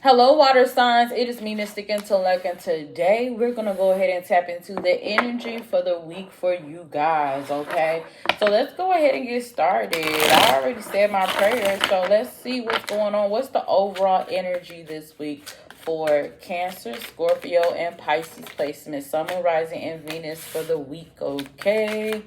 Hello, water signs. It is me, Mystic Intellect, and today we're going to go ahead and tap into the energy for the week for you guys, okay? So let's go ahead and get started. I already said my prayers, so let's see what's going on. What's the overall energy this week for Cancer, Scorpio, and Pisces placement? Sun, Moon, Rising, and Venus for the week, okay?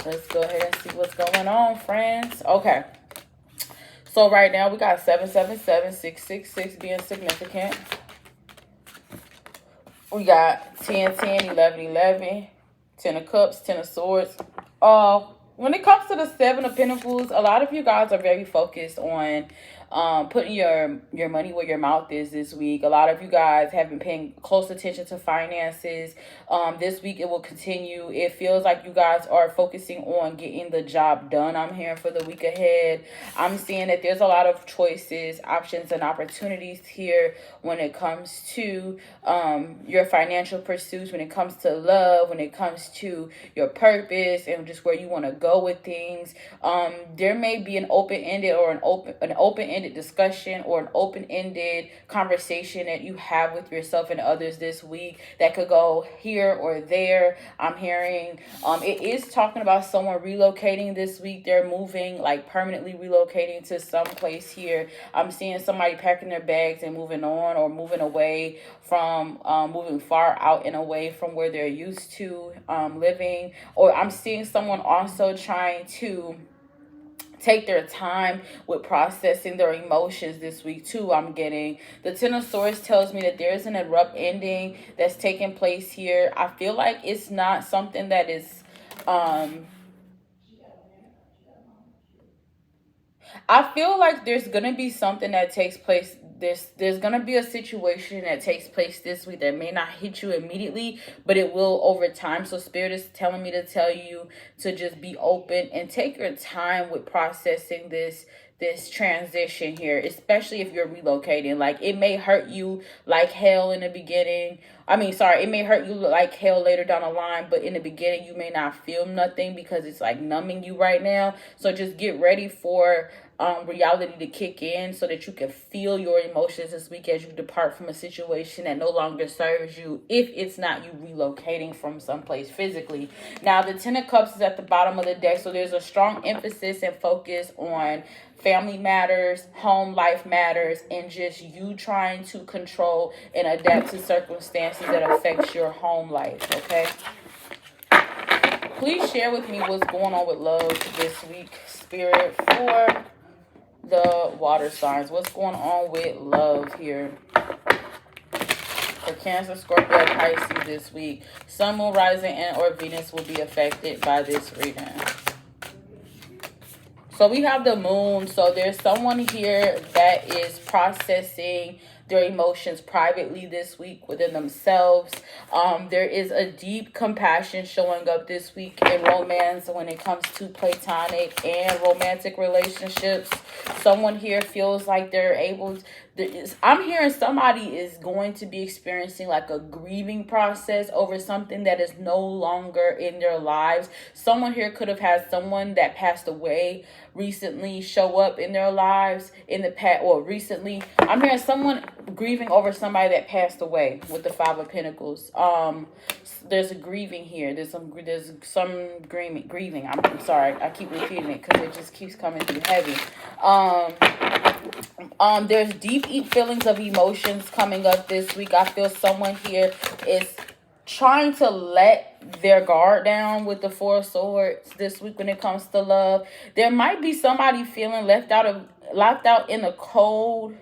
Let's go ahead and see what's going on, friends. Okay. So right now we got 777, 666 being significant. We got 10, 10, 11, 11, 10 of Cups, 10 of Swords. When it comes to the 7 of Pentacles, a lot of you guys are very focused on putting your money where your mouth is this week. A lot of you guys have been paying close attention to finances. This week it will continue. It feels like you guys are focusing on getting the job done. I'm hearing for the week ahead. I'm seeing that there's a lot of choices, options, and opportunities here when it comes to your financial pursuits, when it comes to love, when it comes to your purpose and just where you want to go with things. There may be an open-ended or an open-ended discussion or an open-ended conversation that you have with yourself and others this week that could go here or there. I'm hearing it is talking about someone relocating this week. They're moving, like permanently relocating to some place here. I'm seeing somebody packing their bags and moving on or moving away from moving far out and away from where they're used to living. Or I'm seeing someone also trying to take their time with processing their emotions this week too. I'm getting the 10 of Swords tells me that there's an abrupt ending that's taking place here. I feel like it's not something that is I feel like there's gonna be something that takes place. There's gonna be a situation that takes place this week that may not hit you immediately, but it will over time. So Spirit is telling me to tell you to just be open and take your time with processing this transition here, especially if you're relocating. Like, it may hurt you like hell in the beginning. It may hurt you like hell later down the line, but in the beginning you may not feel nothing because it's like numbing you right now. So just get ready for reality to kick in so that you can feel your emotions this week as you depart from a situation that no longer serves you, if it's not you relocating from someplace physically. Now, the 10 of Cups is at the bottom of the deck, so there's a strong emphasis and focus on family matters, home life matters, and just you trying to control and adapt to circumstances that affects your home life, okay? Please share with me what's going on with love this week, Spirit, for the water signs. What's going on with love here for Cancer, Scorpio, Pisces this week? Sun, Moon, Rising, and or Venus will be affected by this reading. So we have the moon. So there's someone here that is processing their emotions privately this week within themselves. There is a deep compassion showing up this week in romance when it comes to platonic and romantic relationships. Someone here feels like they're able to, I'm hearing somebody is going to be experiencing like a grieving process over something that is no longer in their lives. Someone here could have had someone that passed away recently show up in their lives in the past, or recently. I'm hearing someone grieving over somebody that passed away with the 5 of Pentacles. There's a grieving here. There's some grieving. I'm sorry, I keep repeating it because it just keeps coming through heavy. There's deep feelings of emotions coming up this week. I feel someone here is trying to let their guard down with the 4 of Swords this week when it comes to love. There might be somebody feeling left out in the cold,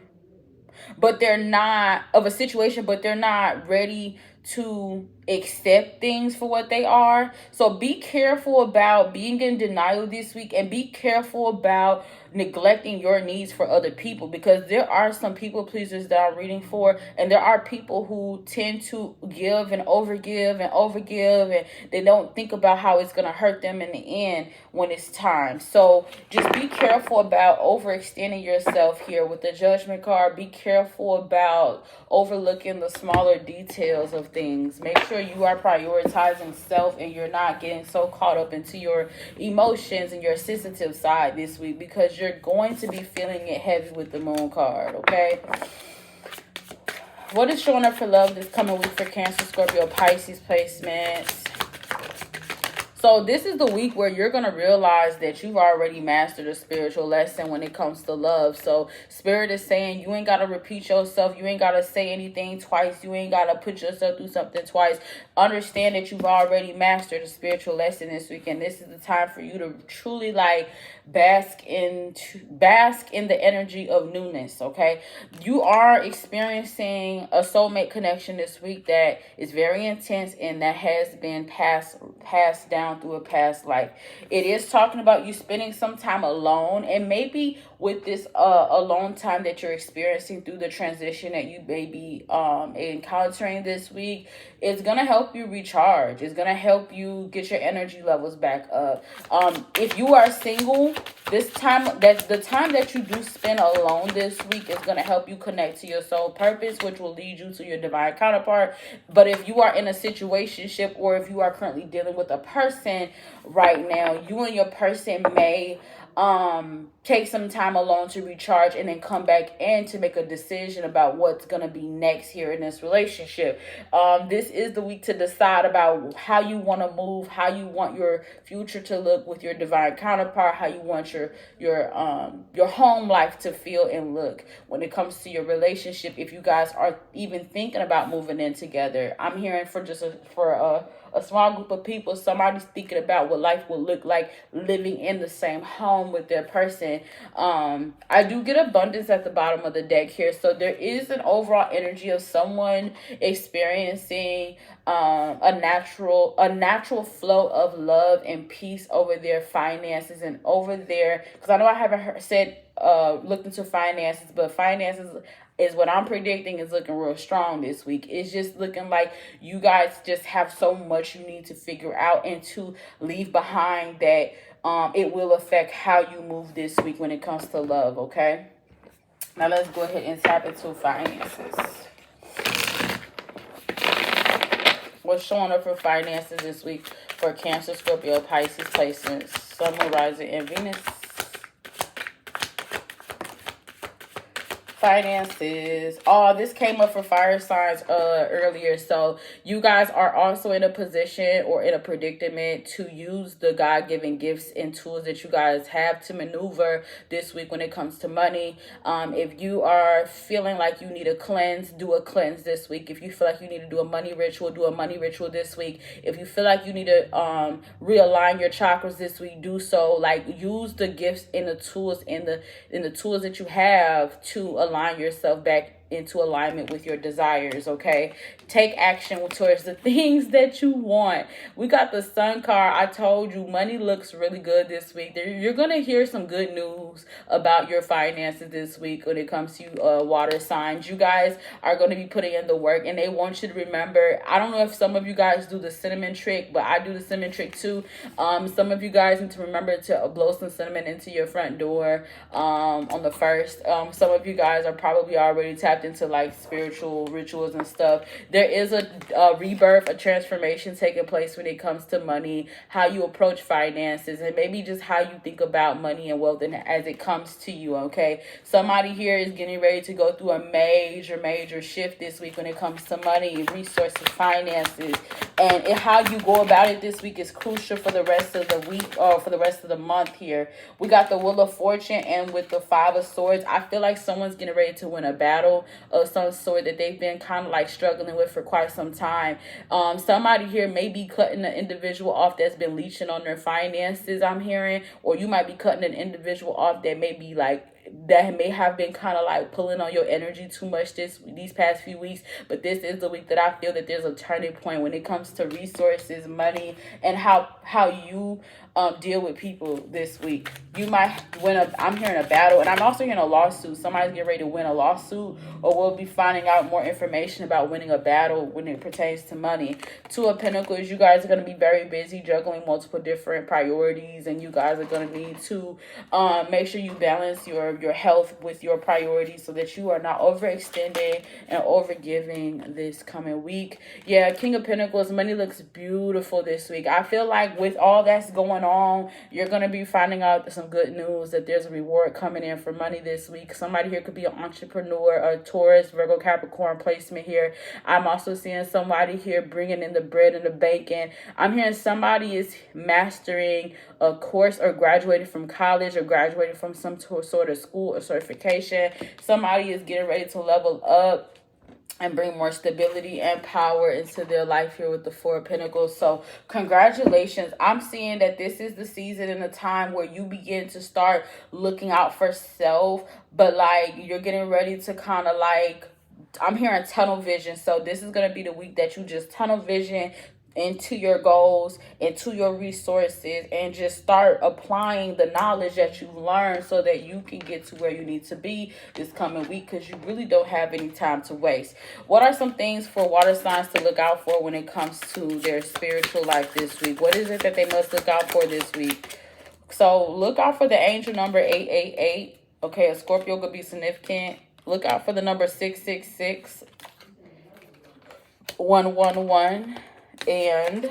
but they're not of a situation, but they're not ready to accept things for what they are. So be careful about being in denial this week, and be careful about neglecting your needs for other people, because there are some people pleasers that I'm reading for, and there are people who tend to give and overgive and they don't think about how it's going to hurt them in the end when it's time. So just be careful about overextending yourself here with the Judgment card. Be careful about overlooking the smaller details of things. Make sure you are prioritizing self and you're not getting so caught up into your emotions and your sensitive side this week, because you're going to be feeling it heavy with the Moon card, okay? What is showing up for love this coming week for Cancer, Scorpio, Pisces placements? So this is the week where you're going to realize that you've already mastered a spiritual lesson when it comes to love. So Spirit is saying you ain't got to repeat yourself. You ain't got to say anything twice. You ain't got to put yourself through something twice. Understand that you've already mastered a spiritual lesson this week. And this is the time for you to truly like bask in the energy of newness, okay? You are experiencing a soulmate connection this week that is very intense and that has been passed down through a past life. It is talking about you spending some time alone, and maybe with this alone time that you're experiencing through the transition that you may be encountering this week, it's gonna help you recharge. It's gonna help you get your energy levels back up. If you are single, this time, that's the time that you do spend alone this week, is gonna help you connect to your soul purpose, which will lead you to your divine counterpart. But if you are in a situationship, or if you are currently dealing with a person right now, you and your person may take some time alone to recharge and then come back in to make a decision about what's going to be next here in this relationship. This is the week to decide about how you want to move, how you want your future to look with your divine counterpart, how you want your home life to feel and look when it comes to your relationship. If you guys are even thinking about moving in together, I'm hearing for a small group of people, somebody's thinking about what life will look like living in the same home with their person. I do get abundance at the bottom of the deck here. So there is an overall energy of someone experiencing a natural flow of love and peace over their finances and over their, because I know I haven't said looked into finances, but finances is what I'm predicting is looking real strong this week. It's just looking like you guys just have so much you need to figure out and to leave behind that it will affect how you move this week when it comes to love, okay? Now let's go ahead and tap into finances. What's showing up for finances this week for Cancer, Scorpio, Pisces placements, Sun, Moon, Rising, and Venus? Finances. Oh, this came up for fire signs earlier. So you guys are also in a position or in a predicament to use the God-given gifts and tools that you guys have to maneuver this week when it comes to money. If you are feeling like you need a cleanse, do a cleanse this week. If you feel like you need to do a money ritual, do a money ritual this week. If you feel like you need to realign your chakras this week, do so. Like, use the gifts and the tools and the tools that you have to align yourself back into alignment with your desires, okay? Take action towards the things that you want. We got the Sun card. I told you money looks really good this week. You're going to hear some good news about your finances this week when it comes to water signs. You guys are going to be putting in the work, and they want you to remember, I don't know if some of you guys do the cinnamon trick, but I do the cinnamon trick too. Some of you guys need to remember to blow some cinnamon into your front door on the 1st. Some of you guys are probably already tapped into like spiritual rituals and stuff. There is a rebirth, a transformation taking place when it comes to money, how you approach finances, and maybe just how you think about money and wealth and as it comes to you, okay? Somebody here is getting ready to go through a major shift this week when it comes to money, resources, finances, and how you go about it this week is crucial for the rest of the week or for the rest of the month here. We got the Wheel of Fortune, and with the Five of Swords, I feel like someone's getting ready to win a battle of some sort that they've been kind of like struggling with for quite some time. Somebody here may be cutting an individual off that's been leeching on their finances, I'm hearing, or you might be cutting an individual off that may be like, that may have been kind of like pulling on your energy too much these past few weeks. But this is the week that I feel that there's a turning point when it comes to resources, money, and how you deal with people this week. You might win I'm hearing a battle, and I'm also hearing a lawsuit. Somebody's getting ready to win a lawsuit, or we'll be finding out more information about winning a battle when it pertains to money. Two of Pentacles, you guys are going to be very busy juggling multiple different priorities, and you guys are going to need to make sure you balance your your health with your priorities so that you are not overextending and overgiving this coming week. Yeah, King of Pentacles, money looks beautiful this week. I feel like with all that's going on, you're going to be finding out some good news that there's a reward coming in for money this week. Somebody here could be an entrepreneur, a Taurus, Virgo, Capricorn placement here. I'm also seeing somebody here bringing in the bread and the bacon. I'm hearing somebody is mastering a course or graduating from college or graduating from some sort of school or certification. Somebody is getting ready to level up and bring more stability and power into their life here with the Four of Pentacles. So congratulations. I'm seeing that this is the season and the time where you begin to start looking out for self, but like you're getting ready to kind of like, I'm hearing tunnel vision. So this is going to be the week that you just tunnel vision into your goals, into your resources, and just start applying the knowledge that you've learned so that you can get to where you need to be this coming week, because you really don't have any time to waste. What are some things for water signs to look out for when it comes to their spiritual life this week? What is it that they must look out for this week? So look out for the angel number 888. Okay, a Scorpio could be significant. Look out for the number 666, 111, and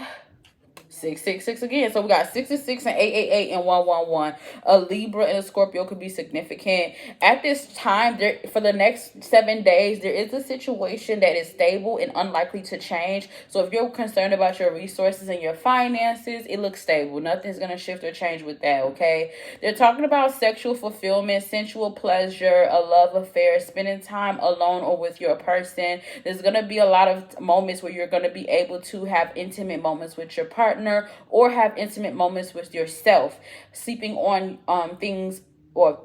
666 again. So we got 66 and 888 and 111. A Libra and a Scorpio could be significant. At this time, there for the next 7 days, there is a situation that is stable and unlikely to change. So if you're concerned about your resources and your finances, it looks stable. Nothing's going to shift or change with that, okay? They're talking about sexual fulfillment, sensual pleasure, a love affair, spending time alone or with your person. There's going to be a lot of moments where you're going to be able to have intimate moments with your partner, or have intimate moments with yourself, sleeping on things, or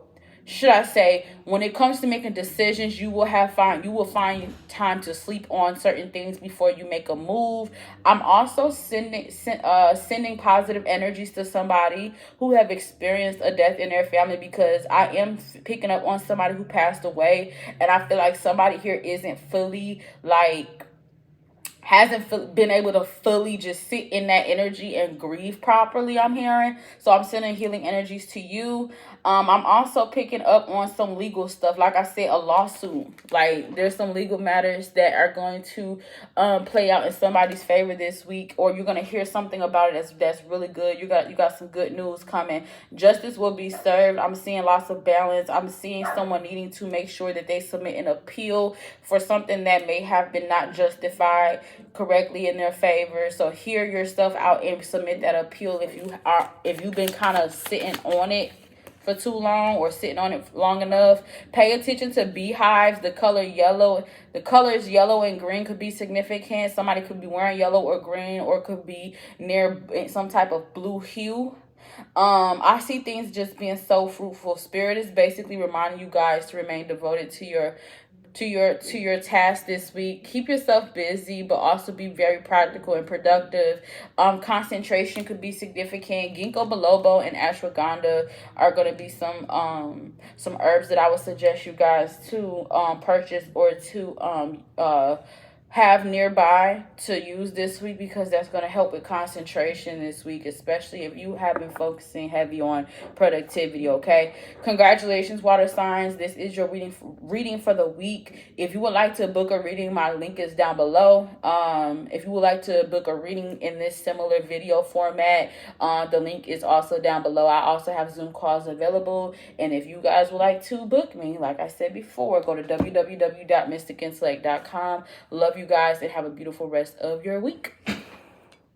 should I say, when it comes to making decisions, you will find time to sleep on certain things before you make a move. I'm also sending positive energies to somebody who have experienced a death in their family, because I am picking up on somebody who passed away, and I feel like somebody here isn't fully hasn't been able to fully just sit in that energy and grieve properly, I'm hearing. So I'm sending healing energies to you. I'm also picking up on some legal stuff. Like I said, a lawsuit. Like there's some legal matters that are going to play out in somebody's favor this week, or you're gonna hear something about it that's really good. You got some good news coming. Justice will be served. I'm seeing lots of balance. I'm seeing someone needing to make sure that they submit an appeal for something that may have been not justified correctly in their favor. So hear yourself out and submit that appeal if you've been kind of sitting on it for too long or sitting on it long enough. Pay attention to beehives. The colors yellow and green could be significant. Somebody could be wearing yellow or green, or could be near some type of blue hue. I see things just being so fruitful. Spirit is basically reminding you guys to remain devoted to your task this week. Keep yourself busy, but also be very practical and productive. Concentration could be significant. Ginkgo biloba and ashwagandha are going to be some herbs that I would suggest you guys to purchase or to have nearby to use this week, because that's going to help with concentration this week, especially if you have been focusing heavy on productivity. Okay, congratulations, water signs. This is your reading for the week. If you would like to book a reading, my link is down below. If you would like to book a reading in this similar video format, the link is also down below. I also have Zoom calls available, and if you guys would like to book me, like I said before, go to www.mysticintellect.com. Love you guys, and have a beautiful rest of your week.